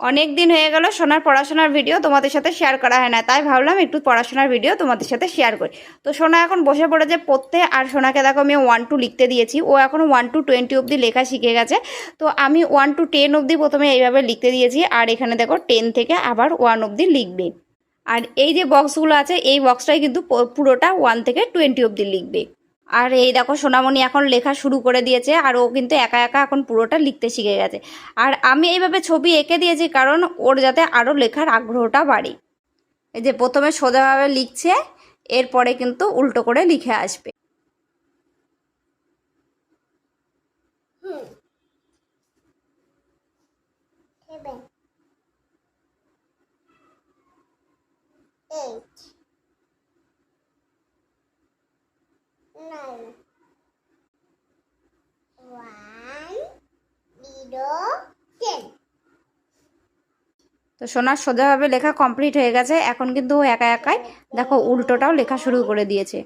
অনেক দিন হয়ে গেল সোনার পড়াশোনার ভিডিও তোমাদের সাথে শেয়ার করা হয় না, তাই ভাবলাম একটু পড়াশোনার ভিডিও তোমাদের সাথে শেয়ার করি। তো সোনা এখন বসে পড়েছে পড়তে, আর সোনাকে দেখো আমি 1 to লিখতে দিয়েছি। ও এখন 1 to 20 অবধি লেখা শিখে গেছে। তো আমি 1 to 10 অবধি প্রথমে এইভাবে লিখতে দিয়েছি, আর এখানে দেখো 10 থেকে আবার 1 অবধি লিখবে। আর এই যে বক্সগুলো আছে এই বক্সটাই কিন্তু পুরোটা 1 থেকে 20 অবধি লিখবে। আর এই দেখো সোনামণি এখন লেখা শুরু করে দিয়েছে, আর ও কিন্তু একা একা এখন পুরোটা লিখতে শিখে গেছে। আর আমি এইভাবে ছবি এঁকে দিয়েছি কারণ ওর যাতে আরও লেখার আগ্রহটা বাড়ে। এই যে প্রথমে সোজাভাবে লিখছে, এরপরে কিন্তু উল্টো করে লিখে আসবে। তো সোনার সোজাভাবে লেখা কমপ্লিট হয়ে গেছে, এখন কিন্তু ও একা একাই দেখো উল্টোটাও লেখা শুরু করে দিয়েছে।